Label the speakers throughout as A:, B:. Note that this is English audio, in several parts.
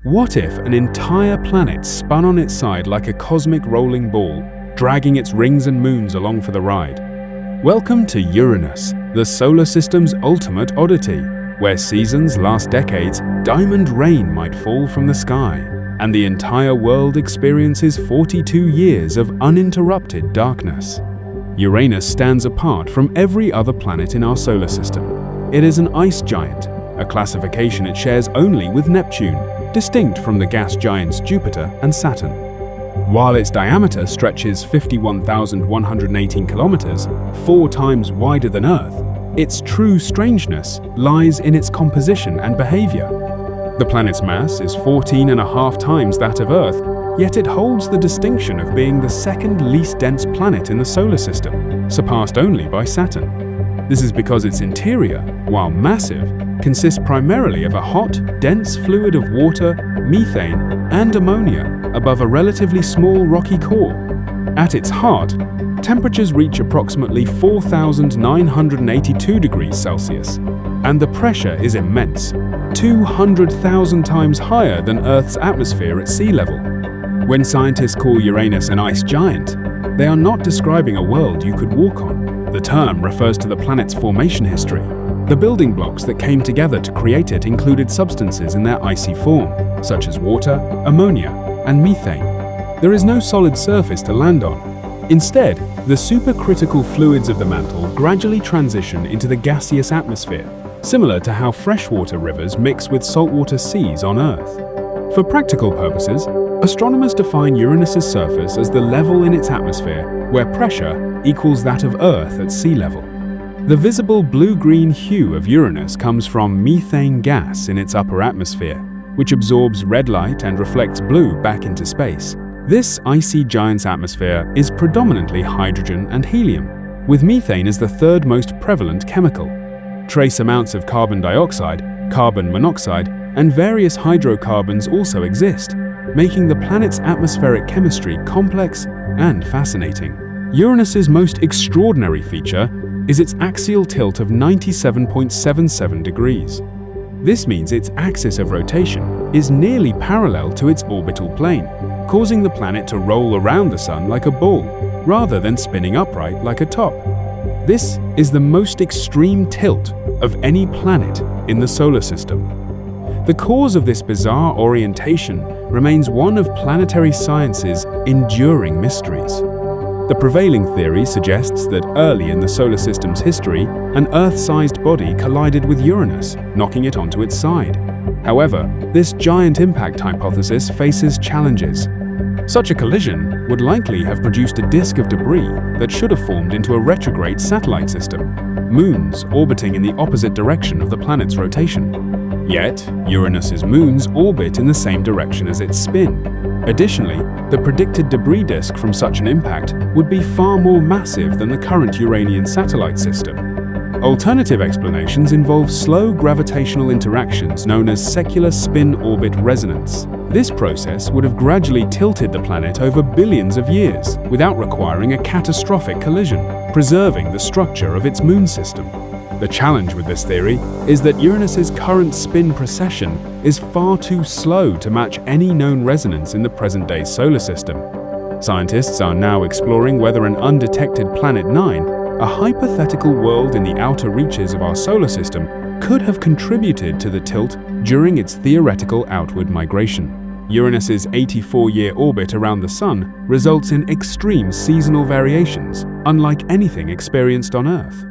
A: What if an entire planet spun on its side like a cosmic rolling ball, dragging its rings and moons along for the ride? Welcome to Uranus, the solar system's ultimate oddity, where seasons last decades, diamond rain might fall from the sky, and the entire world experiences 42 years of uninterrupted darkness. Uranus stands apart from every other planet in our solar system. It is an ice giant, a classification it shares only with Neptune, distinct from the gas giants Jupiter and Saturn. While its diameter stretches 51,118 kilometers, 4 times wider than Earth, its true strangeness lies in its composition and behavior. The planet's mass is 14.5 times that of Earth, yet it holds the distinction of being the second least dense planet in the solar system, surpassed only by Saturn. This is because its interior, while massive, consists primarily of a hot, dense fluid of water, methane, and ammonia above a relatively small rocky core. At its heart, temperatures reach approximately 4,982 degrees Celsius, and the pressure is immense, 200,000 times higher than Earth's atmosphere at sea level. When scientists call Uranus an ice giant, they are not describing a world you could walk on. The term refers to the planet's formation history. The building blocks that came together to create it included substances in their icy form, such as water, ammonia, and methane. There is no solid surface to land on. Instead, the supercritical fluids of the mantle gradually transition into the gaseous atmosphere, similar to how freshwater rivers mix with saltwater seas on Earth. For practical purposes, astronomers define Uranus's surface as the level in its atmosphere where pressure equals that of Earth at sea level. The visible blue-green hue of Uranus comes from methane gas in its upper atmosphere, which absorbs red light and reflects blue back into space. This icy giant's atmosphere is predominantly hydrogen and helium, with methane as the third most prevalent chemical. Trace amounts of carbon dioxide, carbon monoxide, and various hydrocarbons also exist, making the planet's atmospheric chemistry complex and fascinating. Uranus's most extraordinary feature is its axial tilt of 97.77 degrees. This means its axis of rotation is nearly parallel to its orbital plane, causing the planet to roll around the Sun like a ball, rather than spinning upright like a top. This is the most extreme tilt of any planet in the solar system. The cause of this bizarre orientation remains one of planetary science's enduring mysteries. The prevailing theory suggests that early in the solar system's history, an Earth-sized body collided with Uranus, knocking it onto its side. However, this giant impact hypothesis faces challenges. Such a collision would likely have produced a disk of debris that should have formed into a retrograde satellite system, moons orbiting in the opposite direction of the planet's rotation. Yet, Uranus's moons orbit in the same direction as its spin. Additionally, the predicted debris disk from such an impact would be far more massive than the current Uranian satellite system. Alternative explanations involve slow gravitational interactions known as secular spin-orbit resonance. This process would have gradually tilted the planet over billions of years without requiring a catastrophic collision, preserving the structure of its moon system. The challenge with this theory is that Uranus's current spin precession is far too slow to match any known resonance in the present-day solar system. Scientists are now exploring whether an undetected Planet 9, a hypothetical world in the outer reaches of our solar system, could have contributed to the tilt during its theoretical outward migration. Uranus's 84-year orbit around the Sun results in extreme seasonal variations, unlike anything experienced on Earth.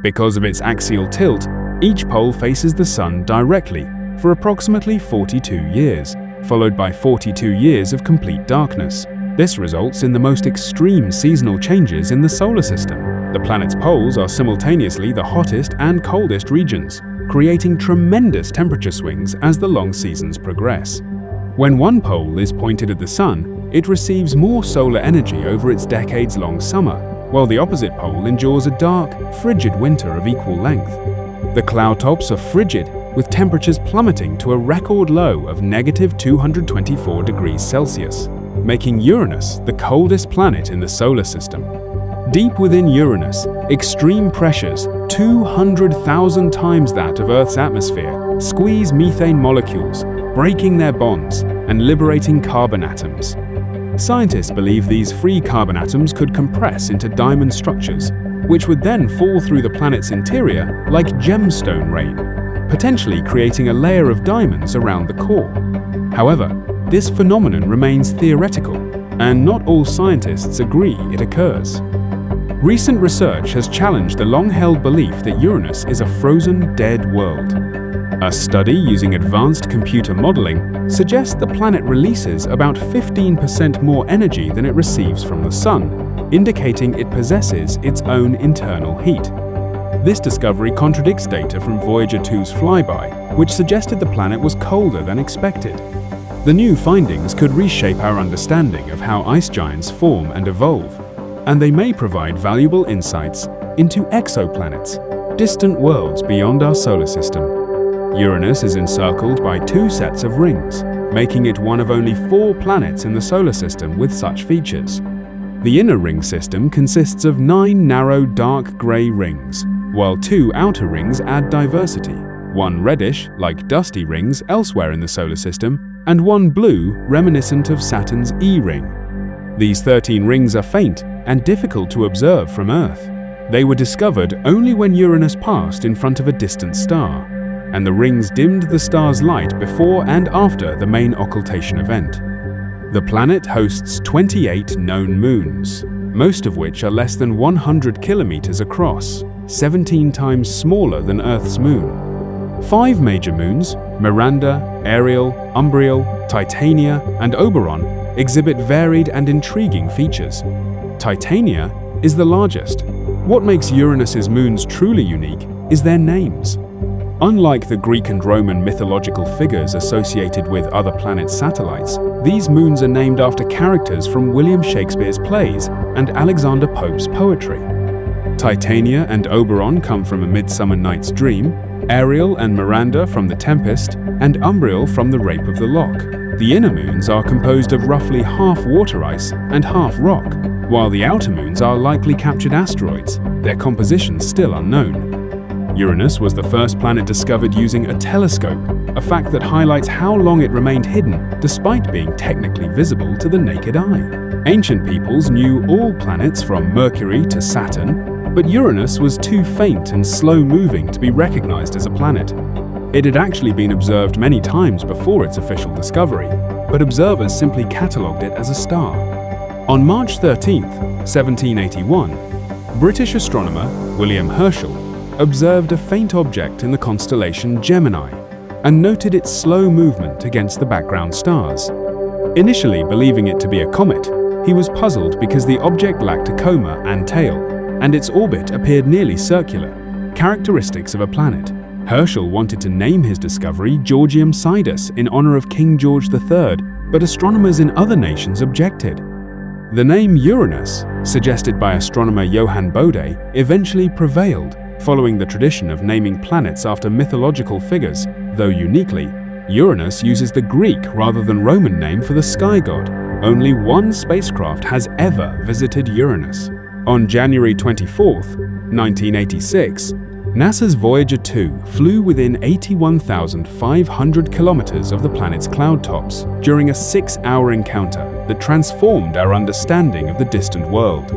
A: Because of its axial tilt, each pole faces the Sun directly for approximately 42 years, followed by 42 years of complete darkness. This results in the most extreme seasonal changes in the solar system. The planet's poles are simultaneously the hottest and coldest regions, creating tremendous temperature swings as the long seasons progress. When one pole is pointed at the Sun, it receives more solar energy over its decades-long summer, while the opposite pole endures a dark, frigid winter of equal length. The cloud tops are frigid, with temperatures plummeting to a record low of -224 degrees Celsius, making Uranus the coldest planet in the solar system. Deep within Uranus, extreme pressures, 200,000 times that of Earth's atmosphere, squeeze methane molecules, breaking their bonds and liberating carbon atoms. Scientists believe these free carbon atoms could compress into diamond structures, which would then fall through the planet's interior like gemstone rain, potentially creating a layer of diamonds around the core. However, this phenomenon remains theoretical, and not all scientists agree it occurs. Recent research has challenged the long-held belief that Uranus is a frozen, dead world. A study using advanced computer modeling suggests the planet releases about 15% more energy than it receives from the Sun, indicating it possesses its own internal heat. This discovery contradicts data from Voyager 2's flyby, which suggested the planet was colder than expected. The new findings could reshape our understanding of how ice giants form and evolve, and they may provide valuable insights into exoplanets, distant worlds beyond our solar system. Uranus is encircled by 2 sets of rings, making it one of only 4 planets in the solar system with such features. The inner ring system consists of 9 narrow dark grey rings, while 2 outer rings add diversity, 1 reddish, like dusty rings elsewhere in the solar system, and 1 blue, reminiscent of Saturn's E ring. These 13 rings are faint and difficult to observe from Earth. They were discovered only when Uranus passed in front of a distant star, and the rings dimmed the star's light before and after the main occultation event. The planet hosts 28 known moons, most of which are less than 100 kilometers across, 17 times smaller than Earth's moon. 5 major moons, Miranda, Ariel, Umbriel, Titania, and Oberon, exhibit varied and intriguing features. Titania is the largest. What makes Uranus's moons truly unique is their names. Unlike the Greek and Roman mythological figures associated with other planets' satellites, these moons are named after characters from William Shakespeare's plays and Alexander Pope's poetry. Titania and Oberon come from A Midsummer Night's Dream, Ariel and Miranda from The Tempest, and Umbriel from The Rape of the Lock. The inner moons are composed of roughly half water ice and half rock, while the outer moons are likely captured asteroids, their composition still unknown. Uranus was the first planet discovered using a telescope, a fact that highlights how long it remained hidden despite being technically visible to the naked eye. Ancient peoples knew all planets from Mercury to Saturn, but Uranus was too faint and slow-moving to be recognized as a planet. It had actually been observed many times before its official discovery, but observers simply catalogued it as a star. On March 13, 1781, British astronomer William Herschel observed a faint object in the constellation Gemini and noted its slow movement against the background stars. Initially believing it to be a comet, he was puzzled because the object lacked a coma and tail, and its orbit appeared nearly circular, characteristics of a planet. Herschel wanted to name his discovery Georgium Sidus in honor of King George III, but astronomers in other nations objected. The name Uranus, suggested by astronomer Johann Bode, eventually prevailed, following the tradition of naming planets after mythological figures, though uniquely, Uranus uses the Greek rather than Roman name for the sky god. Only 1 spacecraft has ever visited Uranus. On January 24, 1986, NASA's Voyager 2 flew within 81,500 kilometers of the planet's cloud tops during a 6-hour encounter that transformed our understanding of the distant world.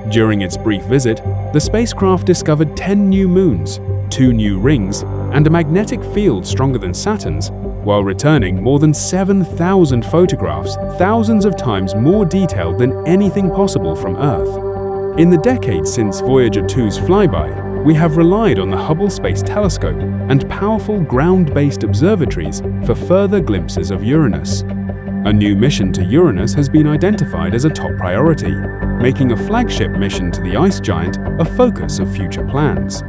A: During its brief visit, the spacecraft discovered 10 new moons, 2 new rings, and a magnetic field stronger than Saturn's, while returning more than 7,000 photographs, thousands of times more detailed than anything possible from Earth. In the decades since Voyager 2's flyby, we have relied on the Hubble Space Telescope and powerful ground-based observatories for further glimpses of Uranus. A new mission to Uranus has been identified as a top priority, making a flagship mission to the ice giant a focus of future plans.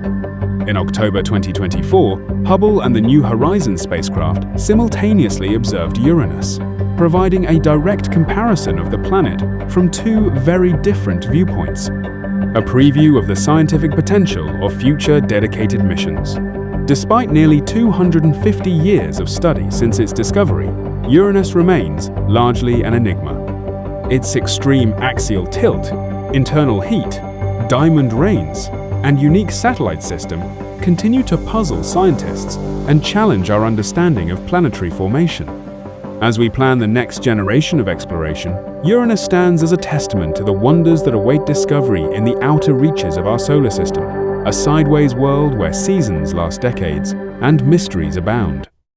A: In October 2024, Hubble and the New Horizons spacecraft simultaneously observed Uranus, providing a direct comparison of the planet from 2 very different viewpoints. A preview of the scientific potential of future dedicated missions. Despite nearly 250 years of study since its discovery, Uranus remains largely an enigma. Its extreme axial tilt, internal heat, diamond rains, and unique satellite system continue to puzzle scientists and challenge our understanding of planetary formation. As we plan the next generation of exploration, Uranus stands as a testament to the wonders that await discovery in the outer reaches of our solar system, a sideways world where seasons last decades and mysteries abound.